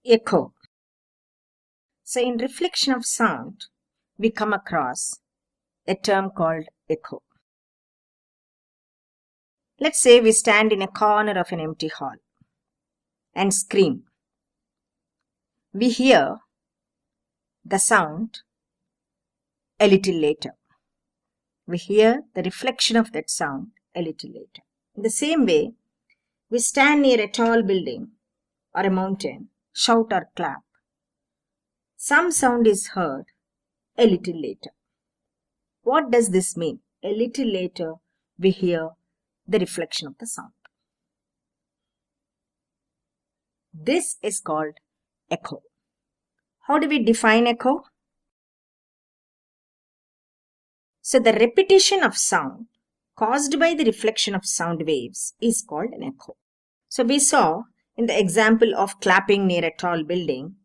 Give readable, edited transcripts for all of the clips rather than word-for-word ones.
Echo. So in reflection of sound, we come across a term called echo. Let's say we stand in a corner of an empty hall and scream. We hear the sound a little later. We hear the reflection of that sound a little later. In the same way, we stand near a tall building or a mountain, shout or clap. Some sound is heard a little later. What does this mean? A little later, we hear the reflection of the sound. This is called echo. How do we define echo? So the repetition of sound caused by the reflection of sound waves is called an echo. So we saw in the example of clapping near a tall building,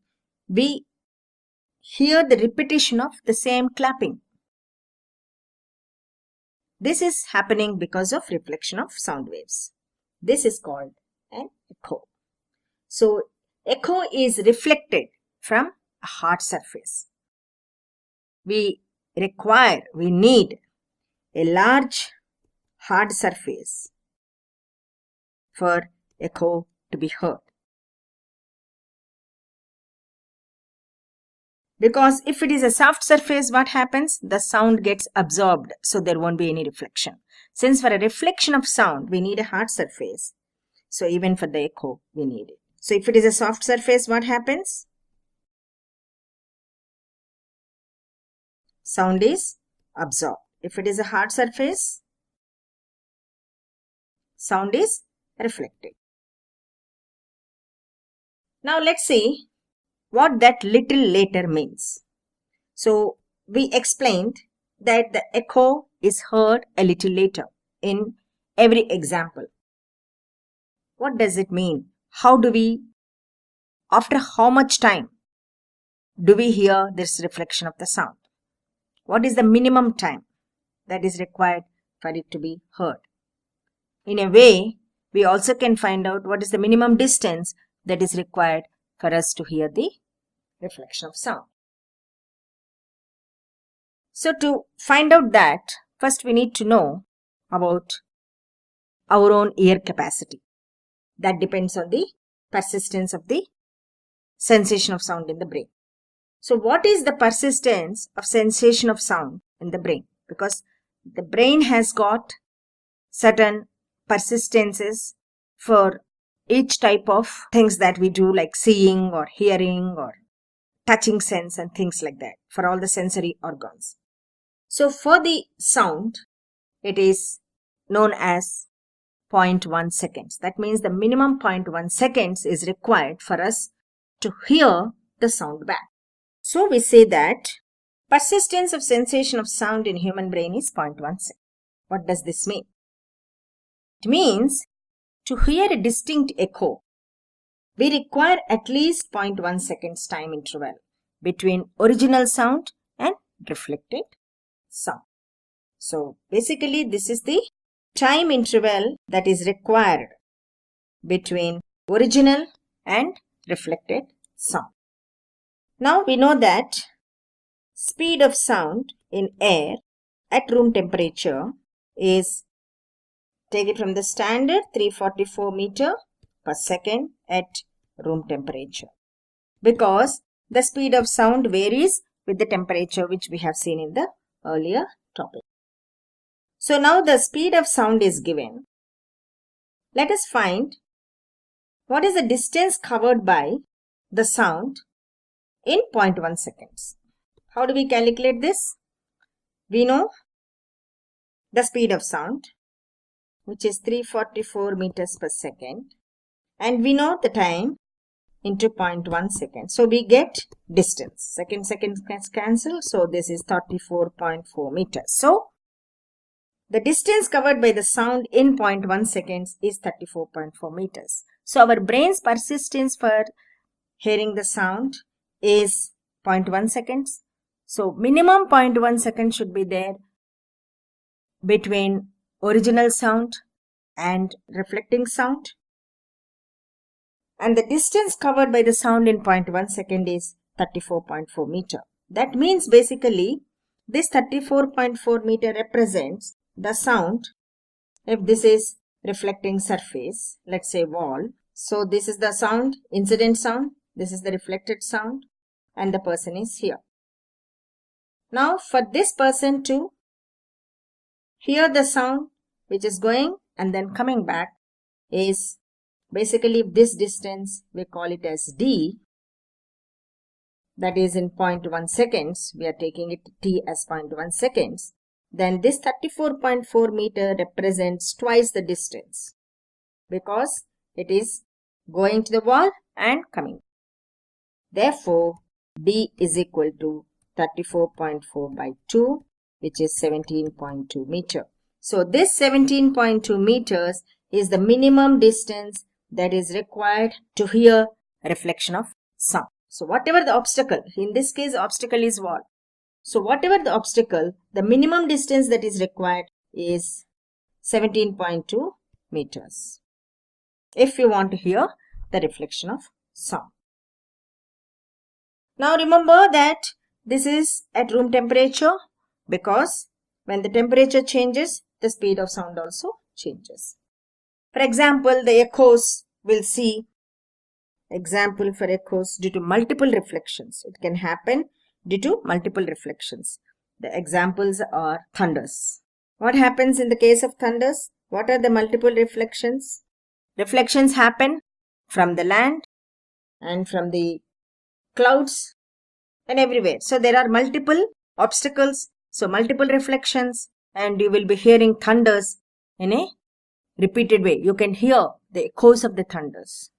we hear the repetition of the same clapping. This is happening because of reflection of sound waves. This is called an echo. So echo is reflected from a hard surface. We need a large hard surface for echo to be heard. Because if it is a soft surface, what happens? The sound gets absorbed, so there won't be any reflection. Since for a reflection of sound, we need a hard surface. So even for the echo, we need it. So if it is a soft surface, what happens? Sound is absorbed. If it is a hard surface, sound is reflected. Now let's see what that little later means. So we explained that the echo is heard a little later in every example. What does it mean? After how much time do we hear this reflection of the sound? What is the minimum time that is required for it to be heard? In a way, we also can find out what is the minimum distance that is required for us to hear the reflection of sound. So to find out that, first we need to know about our own ear capacity. That depends on the persistence of the sensation of sound in the brain. So what is the persistence of sensation of sound in the brain? Because the brain has got certain persistences for each type of things that we do, like seeing or hearing or touching sense and things like that, for all the sensory organs. So for the sound, it is known as 0.1 seconds. That means the minimum 0.1 seconds is required for us to hear the sound back. So we say that persistence of sensation of sound in human brain is 0.1 seconds. What does this mean? It means to hear a distinct echo, we require at least 0.1 seconds time interval between original sound and reflected sound. So basically this is the time interval that is required between original and reflected sound. Now we know that speed of sound in air at room temperature is, take it from the standard, 344 meter per second at room temperature. Because the speed of sound varies with the temperature, which we have seen in the earlier topic. So now the speed of sound is given. Let us find what is the distance covered by the sound in 0.1 seconds. How do we calculate this? We know the speed of sound, which is 344 meters per second, and we know the time into 0.1 second. So we get distance. Second cancel. So this is 34.4 meters. So the distance covered by the sound in 0.1 seconds is 34.4 meters. So our brain's persistence for hearing the sound is 0.1 seconds. So minimum 0.1 seconds should be there between original sound and reflecting sound. and the distance covered by the sound in 0.1 second is 34.4 meter. That means basically this 34.4 meter represents the sound. If this is reflecting surface, let's say wall, so this is the sound, incident sound, this is the reflected sound, and the person is here. Now for this person to hear the sound which is going and then coming back is basically this distance, we call it as D, that is in 0.1 seconds, we are taking it T as 0.1 seconds, then this 34.4 meter represents twice the distance because it is going to the wall and coming. Therefore, D is equal to 34.4 by 2, which is 17.2 meter. So this 17.2 meters is the minimum distance that is required to hear reflection of sound. So whatever the obstacle, in this case obstacle is wall. So whatever the obstacle, the minimum distance that is required is 17.2 meters if you want to hear the reflection of sound. Now remember that this is at room temperature because when the temperature changes, the speed of sound also changes. For example, the echoes, we'll see example for echoes due to multiple reflections. It can happen due to multiple reflections. The examples are thunders. What happens in the case of thunders? What are the multiple reflections? Reflections happen from the land and from the clouds and everywhere. So there are multiple obstacles, so multiple reflections, and you will be hearing thunders in a repeated way. You can hear the echoes of the thunders.